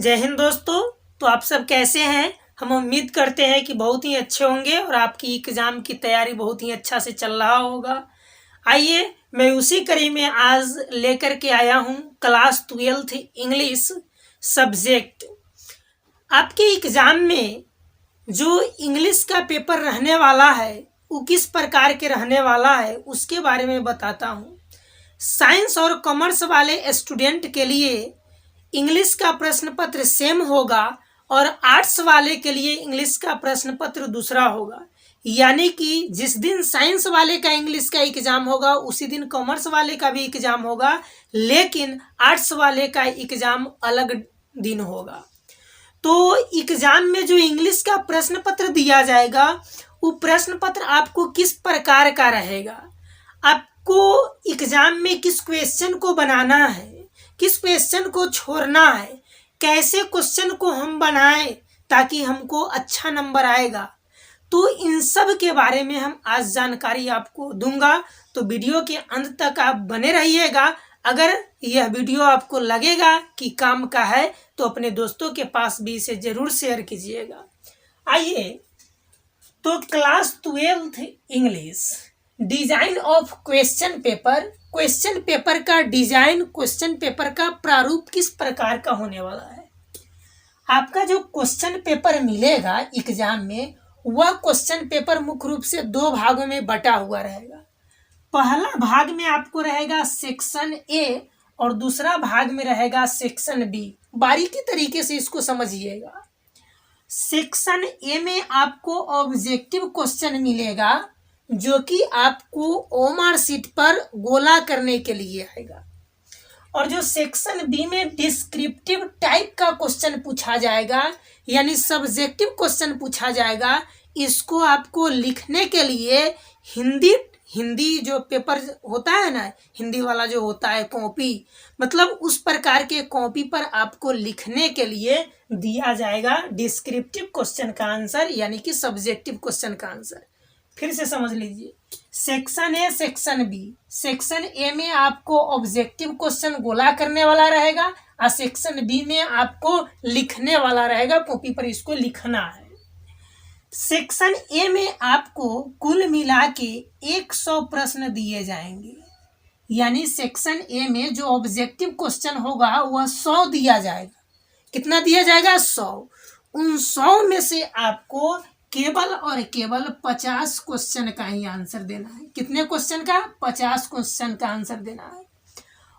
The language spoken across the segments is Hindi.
जय हिंद दोस्तों। तो आप सब कैसे हैं? हम उम्मीद करते हैं कि बहुत ही अच्छे होंगे और आपकी एग्ज़ाम की तैयारी बहुत ही अच्छा से चल रहा होगा। आइए मैं उसी कड़ी में आज लेकर के आया हूं क्लास 12th इंग्लिश सब्जेक्ट। आपके एग्ज़ाम में जो इंग्लिश का पेपर रहने वाला है वो किस प्रकार के रहने वाला है उसके बारे में बताता हूँ। साइंस और कॉमर्स वाले स्टूडेंट के लिए इंग्लिश का प्रश्न पत्र सेम होगा और आर्ट्स वाले के लिए इंग्लिश का प्रश्न पत्र दूसरा होगा। यानी कि जिस दिन साइंस वाले का इंग्लिश का एग्जाम होगा उसी दिन कॉमर्स वाले का भी एग्जाम होगा, लेकिन आर्ट्स वाले का एग्जाम अलग दिन होगा। तो एग्जाम में जो इंग्लिश का प्रश्न पत्र दिया जाएगा वो प्रश्न पत्र आपको किस प्रकार का रहेगा, आपको एग्जाम में किस क्वेश्चन को बनाना है, किस क्वेश्चन को छोड़ना है, कैसे क्वेश्चन को हम बनाएं ताकि हमको अच्छा नंबर आएगा। तो इन सब के बारे में हम आज जानकारी आपको दूंगा। तो वीडियो के अंत तक आप बने रहिएगा। अगर यह वीडियो आपको लगेगा कि काम का है तो अपने दोस्तों के पास भी इसे जरूर शेयर कीजिएगा। आइए तो class 12th English design of question paper का डिजाइन, क्वेश्चन पेपर का प्रारूप किस प्रकार का होने वाला है। आपका जो क्वेश्चन पेपर मिलेगा एग्जाम में वह क्वेश्चन पेपर मुख्य रूप से दो भागों में बटा हुआ रहेगा। पहला भाग में आपको रहेगा सेक्शन ए और दूसरा भाग में रहेगा सेक्शन बी। बारीकी तरीके से इसको समझिएगा। सेक्शन ए में आपको ऑब्जेक्टिव क्वेश्चन मिलेगा जो कि आपको ओएमआर शीट पर गोला करने के लिए आएगा, और जो सेक्शन बी में डिस्क्रिप्टिव टाइप का क्वेश्चन पूछा जाएगा यानी सब्जेक्टिव क्वेश्चन पूछा जाएगा। इसको आपको लिखने के लिए हिंदी जो पेपर होता है ना, हिंदी वाला जो होता है कॉपी, मतलब उस प्रकार के कॉपी पर आपको लिखने के लिए दिया जाएगा डिस्क्रिप्टिव क्वेश्चन का आंसर यानी कि सब्जेक्टिव क्वेश्चन का आंसर। फिर से समझ लीजिए, section A section B. Section A में आपको ऑब्जेक्टिव क्वेश्चन गोला करने वाला रहेगा और सेक्शन बी में आपको लिखने वाला रहेगा, कॉपी पर इसको लिखना है। सेक्शन ए में आपको कुल मिला के 100 प्रश्न दिए जाएंगे, यानी सेक्शन ए में जो ऑब्जेक्टिव क्वेश्चन होगा वह 100 दिया जाएगा। कितना दिया जाएगा? 100। उन 100 में से आपको केवल और केवल 50 क्वेश्चन का ही आंसर देना है। कितने क्वेश्चन का? 50 क्वेश्चन का आंसर देना है।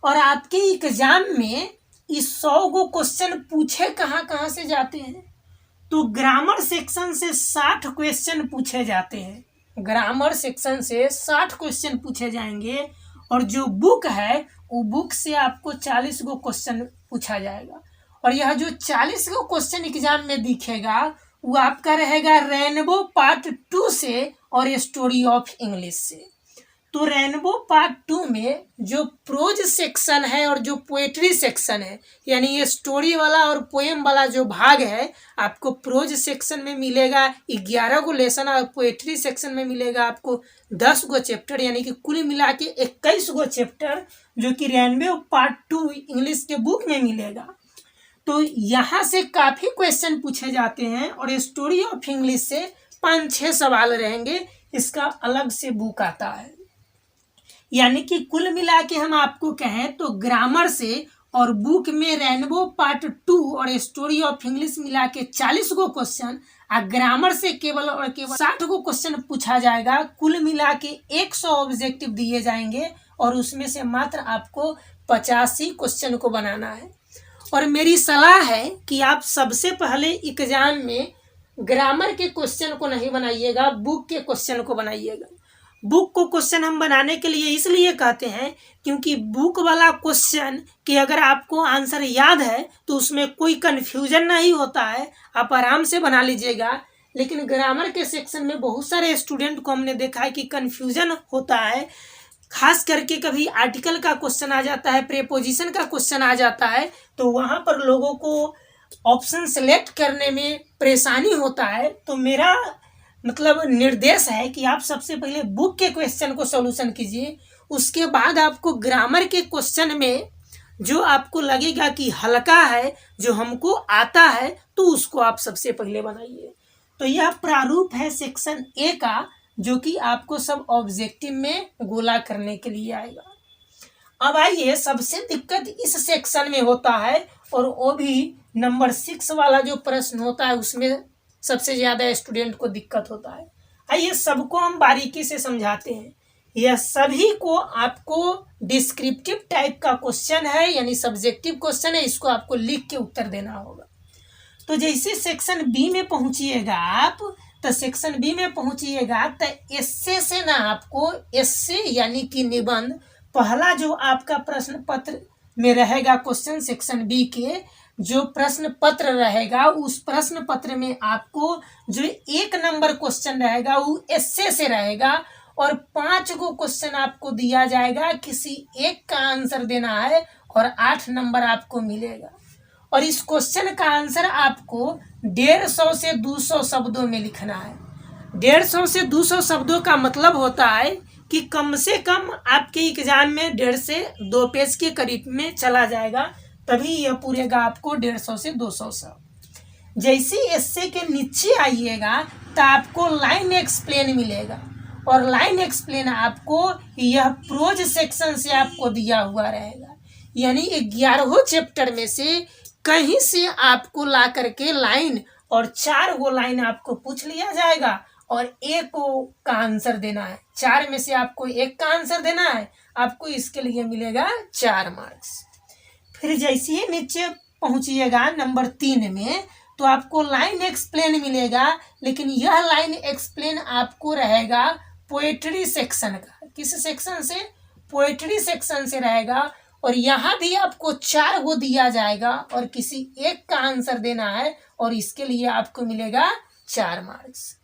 और आपके एग्जाम में इस 100 को क्वेश्चन पूछे कहाँ से जाते हैं, तो ग्रामर सेक्शन से 60 क्वेश्चन पूछे जाते हैं। ग्रामर सेक्शन से 60 क्वेश्चन पूछे जाएंगे और जो बुक है वो बुक से आपको 40 गो क्वेश्चन पूछा जाएगा। और यह जो 40 गो क्वेश्चन एग्जाम में दिखेगा वो आपका रहेगा रेनबो पार्ट 2 से और स्टोरी ऑफ इंग्लिश से। तो रेनबो पार्ट 2 में जो प्रोज सेक्शन है और जो पोएट्री सेक्शन है, यानी ये स्टोरी वाला और पोएम वाला जो भाग है आपको प्रोज सेक्शन में मिलेगा 11 गो लेसन और पोएट्री सेक्शन में मिलेगा आपको 10 गो चैप्टर, यानी कि कुल मिला के 21 गो चैप्टर जो कि रेनबो पार्ट 2 इंग्लिश के बुक में मिलेगा। तो यहाँ से काफ़ी क्वेश्चन पूछे जाते हैं और स्टोरी ऑफ इंग्लिश से 5-6 सवाल रहेंगे। इसका अलग से बुक आता है। यानी कि कुल मिला के हम आपको कहें तो ग्रामर से और बुक में रेनबो पार्ट 2 और स्टोरी ऑफ इंग्लिश मिला के 40 गो क्वेश्चन और ग्रामर से केवल और केवल 60 गो क्वेश्चन पूछा जाएगा। कुल मिला के 100 ऑब्जेक्टिव दिए जाएंगे और उसमें से मात्र आपको 50 ही क्वेश्चन को बनाना है। और मेरी सलाह है कि आप सबसे पहले एग्जाम में ग्रामर के क्वेश्चन को नहीं बनाइएगा, बुक के क्वेश्चन को बनाइएगा। बुक को क्वेश्चन हम बनाने के लिए इसलिए कहते हैं क्योंकि बुक वाला क्वेश्चन कि अगर आपको आंसर याद है तो उसमें कोई कन्फ्यूजन नहीं होता है, आप आराम से बना लीजिएगा। लेकिन ग्रामर के सेक्शन में बहुत सारे स्टूडेंट को हमने देखा है कि कन्फ्यूजन होता है, खास करके कभी आर्टिकल का क्वेश्चन आ जाता है, प्रेपोजिशन का क्वेश्चन आ जाता है, तो वहाँ पर लोगों को ऑप्शन सेलेक्ट करने में परेशानी होता है। तो मेरा मतलब निर्देश है कि आप सबसे पहले बुक के क्वेश्चन को सॉल्यूशन कीजिए, उसके बाद आपको ग्रामर के क्वेश्चन में जो आपको लगेगा कि हल्का है, जो हमको आता है, तो उसको आप सबसे पहले बनाइए। तो यह प्रारूप है सेक्शन ए का, जो कि आपको सब ऑब्जेक्टिव में गोला करने के लिए आएगा। अब आइए, सबसे दिक्कत इस सेक्शन में होता है, और वो भी नंबर 6 वाला जो प्रश्न होता है उसमें सबसे ज़्यादा स्टूडेंट को दिक्कत होता है। आइए सबको हम बारीकी से समझाते हैं। यह सभी को आपको डिस्क्रिप्टिव टाइप का क्वेश्चन है, यानी सब्जेक्टिव क्वेश्चन है, इसको आपको लिख के उत्तर देना होगा। तो जैसे सेक्शन बी में पहुंचिएगा आप, तो सेक्शन बी में पहुंचिएगा तो एस्से से ना आपको, एस्से यानी कि निबंध, पहला जो आपका प्रश्न पत्र में रहेगा क्वेश्चन सेक्शन बी के, जो प्रश्न पत्र रहेगा उस प्रश्न पत्र में आपको जो 1 नंबर क्वेश्चन रहेगा वो एस्से से रहेगा, और 5 को क्वेश्चन आपको दिया जाएगा, किसी एक का आंसर देना है और 8 नंबर आपको मिलेगा। और इस क्वेश्चन का आंसर आपको 150 से 200 शब्दों में लिखना है। 150 से 200 शब्दों का मतलब होता है कि कम से कम आपके एग्जाम में 1.5 से 2 पेज के करीब में चला जाएगा, तभी यह पूरेगा आपको 150 से 200 शब्द। जैसे एस्से के नीचे आइएगा तो आपको लाइन एक्सप्लेन मिलेगा, और लाइन एक्सप्लेन आपको यह प्रोज सेक्शन से आपको दिया हुआ रहेगा, यानी 11 चैप्टर में से कहीं से आपको ला करके लाइन, और 4 वो लाइन आपको पूछ लिया जाएगा और 1 का आंसर देना है। 4 में से आपको 1 का आंसर देना है, आपको इसके लिए मिलेगा 4 मार्क्स। फिर जैसे ही नीचे पहुंचिएगा नंबर 3 में, तो आपको लाइन एक्सप्लेन मिलेगा, लेकिन यह लाइन एक्सप्लेन आपको रहेगा पोएट्री सेक्शन का। किस सेक्शन से? पोएट्री सेक्शन से रहेगा, और यहाँ भी आपको 4 वो दिया जाएगा और किसी एक का आंसर देना है, और इसके लिए आपको मिलेगा 4 मार्क्स।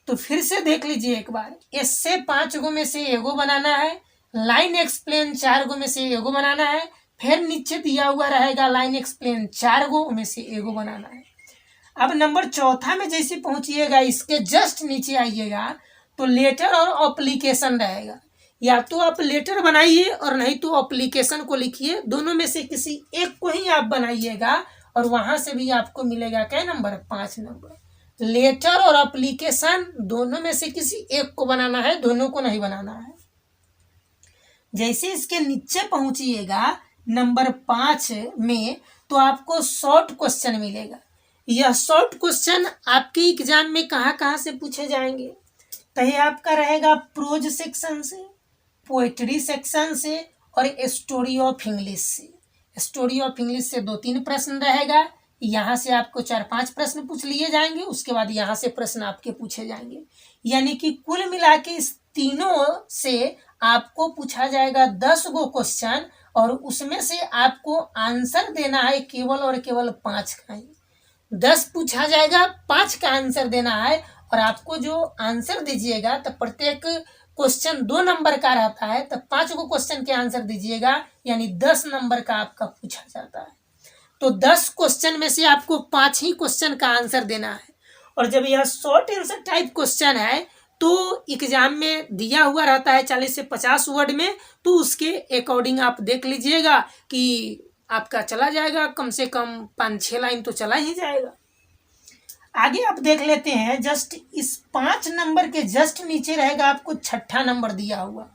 तो फिर से देख लीजिए एक बार, इससे 5 गो में से 1 गो बनाना है, लाइन एक्सप्लेन 4 गो में से 1 गो बनाना है, फिर नीचे दिया हुआ रहेगा लाइन एक्सप्लेन 4 गो में से 1 गो बनाना है। अब नंबर 4 में जैसे पहुंचिएगा, इसके जस्ट नीचे आइएगा तो लेटर और एप्लीकेशन रहेगा। या तो आप लेटर बनाइए और नहीं तो एप्लीकेशन को लिखिए, दोनों में से किसी एक को ही आप बनाइएगा, और वहां से भी आपको मिलेगा क्या नंबर? 5 नंबर। लेटर और एप्लीकेशन दोनों में से किसी एक को बनाना है, दोनों को नहीं बनाना है। जैसे इसके नीचे पहुंचिएगा नंबर 5 में, तो आपको शॉर्ट क्वेश्चन मिलेगा। यह शॉर्ट क्वेश्चन आपके एग्जाम में कहाँ से पूछे जाएंगे? तो ये आपका रहेगा प्रोज सेक्शन से, पोएट्री सेक्शन से, और स्टोरी ऑफ इंग्लिश से। स्टोरी ऑफ इंग्लिश से 2-3 प्रश्न रहेगा, यहाँ से आपको 4-5 प्रश्न पूछ लिए जाएंगे, उसके बाद यहाँ से प्रश्न आपके पूछे जाएंगे, यानी कि कुल मिला के इस तीनों से आपको पूछा जाएगा 10 गो क्वेश्चन, और उसमें से आपको आंसर देना है केवल और केवल 5 का ही। 10 पूछा जाएगा, 5 का आंसर देना है, और आपको जो आंसर दीजिएगा तो प्रत्येक क्वेश्चन 2 नंबर का रहता है, तो 5 गो क्वेश्चन के आंसर दीजिएगा, यानी 10 नंबर का आपका पूछा जाता है। तो 10 क्वेश्चन में से आपको 5 ही क्वेश्चन का आंसर देना है। और जब यह शॉर्ट आंसर टाइप क्वेश्चन है, तो एग्जाम में दिया हुआ रहता है 40 से 50 वर्ड में, तो उसके अकॉर्डिंग आप देख लीजिएगा कि आपका चला जाएगा, कम से कम 5-6 लाइन तो चला ही जाएगा। आगे आप देख लेते हैं, जस्ट इस 5 नंबर के जस्ट नीचे रहेगा आपको 6ठा नंबर दिया हुआ,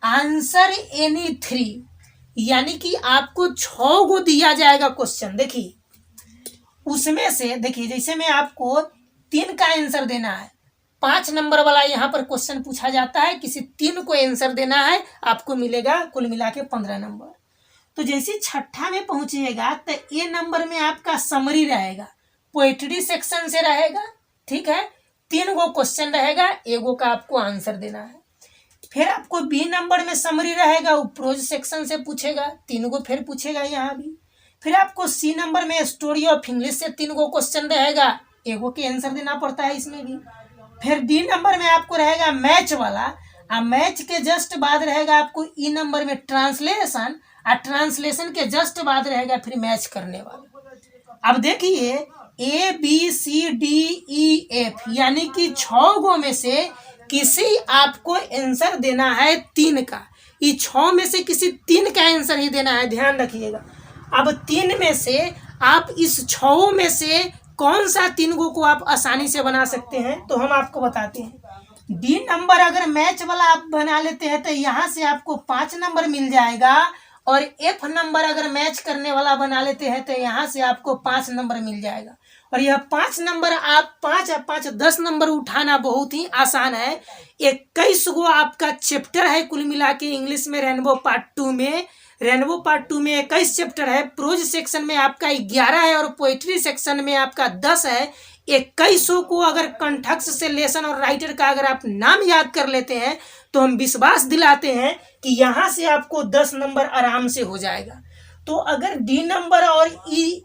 आंसर एनी 3, यानी कि आपको 6 गो दिया जाएगा क्वेश्चन। देखिए उसमें से, देखिए जैसे में आपको 3 का आंसर देना है, 5 नंबर वाला यहाँ पर क्वेश्चन पूछा जाता है, किसी 3 को आंसर देना है, आपको मिलेगा कुल मिला के 15 नंबर। तो जैसे 6ठा में पहुंचिएगा तो ए नंबर में आपका समरी रहेगा, पोएट्री सेक्शन से रहेगा, ठीक है, 3 गो क्वेश्चन रहेगा, 1 गो का आपको आंसर देना है। फिर आपको बी नंबर में समरी रहेगा, वो प्रोज सेक्शन से पूछेगा, 3 गो फिर पूछेगा यहाँ भी। फिर आपको सी नंबर में स्टोरी ऑफ इंग्लिश से 3 गो क्वेश्चन रहेगा, 1 गो के आंसर देना पड़ता है इसमें भी। फिर डी नंबर में आपको रहेगा मैच वाला, और मैच के जस्ट बाद रहेगा आपको ई नंबर में ट्रांसलेशन, और ट्रांसलेशन के जस्ट बाद रहेगा फिर मैच करने वाला। अब देखिए ABCDEF, यानी कि 6 गो में से किसी आपको आंसर देना है 3 का, ये 6 में से किसी 3 का आंसर ही देना है, ध्यान रखिएगा। अब 3 में से आप इस 6 में से कौन सा 3 को आप आसानी से बना सकते हैं, तो हम आपको बताते हैं। डी नंबर अगर मैच वाला आप बना लेते हैं तो यहाँ से आपको 5 नंबर मिल जाएगा, और एफ नंबर अगर मैच करने वाला बना लेते हैं तो यहाँ से आपको 5 नंबर मिल जाएगा। और यह 5 नंबर आप 5 या 5 10 नंबर उठाना बहुत ही आसान है। 21 गो आपका चैप्टर है कुल मिला के इंग्लिश में रेनबो पार्ट 2 में। रेनबो पार्ट 2 में 21 चैप्टर है, प्रोज सेक्शन में आपका 11 है और पोइट्री सेक्शन में आपका 10 है। 21 को अगर कंठस्थ से लेसन और राइटर का अगर आप नाम याद कर लेते हैं तो हम विश्वास दिलाते हैं कि यहाँ से आपको 10 नंबर आराम से हो जाएगा। तो अगर डी नंबर और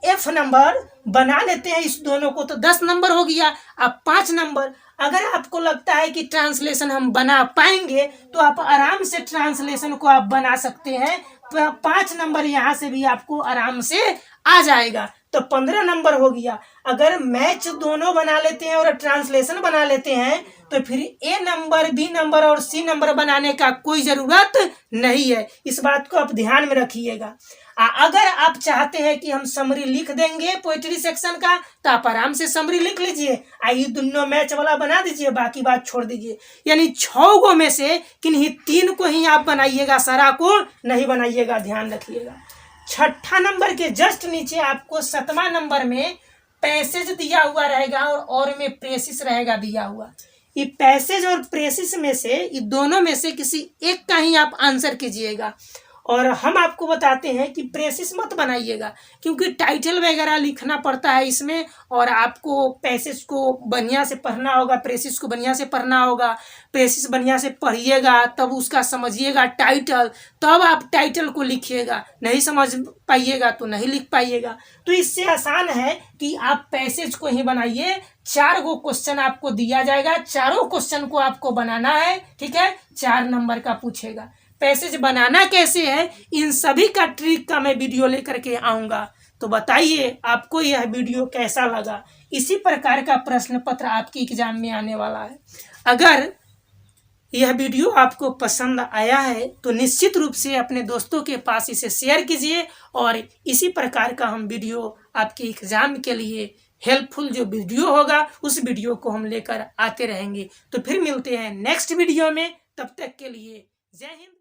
एफ नंबर बना लेते हैं इस दोनों को तो 10 नंबर हो गया। अब 5 नंबर अगर आपको लगता है कि ट्रांसलेशन हम बना पाएंगे तो आप आराम से ट्रांसलेशन को आप बना सकते हैं। 5 नंबर यहाँ से भी आपको आराम से आ जाएगा, तो 15 नंबर हो गया। अगर मैच दोनों बना लेते हैं और ट्रांसलेशन बना लेते हैं तो फिर ए नंबर, बी नंबर और सी नंबर बनाने का कोई ज़रूरत नहीं है। इस बात को आप ध्यान में रखिएगा। अगर आप चाहते हैं कि हम समरी लिख देंगे पोइट्री सेक्शन का तो आप आराम से समरी लिख लीजिए, आइए दोनों मैच वाला बना दीजिए, बाकी बात छोड़ दीजिए। यानी 6 गो में से किन्हीं 3 को ही आप बनाइएगा, सारा को नहीं बनाइएगा, ध्यान रखिएगा। 6ठा नंबर के जस्ट नीचे आपको 7वां नंबर में पैसेज दिया हुआ रहेगा और में प्रेसिस रहेगा दिया हुआ। ये पैसेज और प्रेसिस में से, ये दोनों में से किसी एक का ही आप आंसर कीजिएगा। और हम आपको बताते हैं कि प्रेसिस मत बनाइएगा, क्योंकि टाइटल वगैरह लिखना पड़ता है इसमें, और आपको पैसेज को बढ़िया से पढ़ना होगा, प्रेसिस को बढ़िया से पढ़ना होगा। प्रेसिस बढ़िया से पढ़िएगा तब उसका समझिएगा टाइटल, तब आप टाइटल को लिखिएगा। नहीं समझ पाइएगा तो नहीं लिख पाइएगा। तो इससे आसान है कि आप पैसेज को ही बनाइए। 4 गो क्वेश्चन आपको दिया जाएगा, चारों क्वेश्चन को आपको बनाना है, ठीक है। 4 नंबर का पूछेगा। पैसेज बनाना कैसे है, इन सभी का ट्रिक का मैं वीडियो लेकर के आऊँगा। तो बताइए आपको यह वीडियो कैसा लगा। इसी प्रकार का प्रश्न पत्र आपके एग्जाम में आने वाला है। अगर यह वीडियो आपको पसंद आया है तो निश्चित रूप से अपने दोस्तों के पास इसे शेयर कीजिए, और इसी प्रकार का हम वीडियो आपके एग्जाम के लिए हेल्पफुल जो वीडियो होगा उस वीडियो को हम लेकर आते रहेंगे। तो फिर मिलते हैं नेक्स्ट वीडियो में, तब तक के लिए जय हिंद।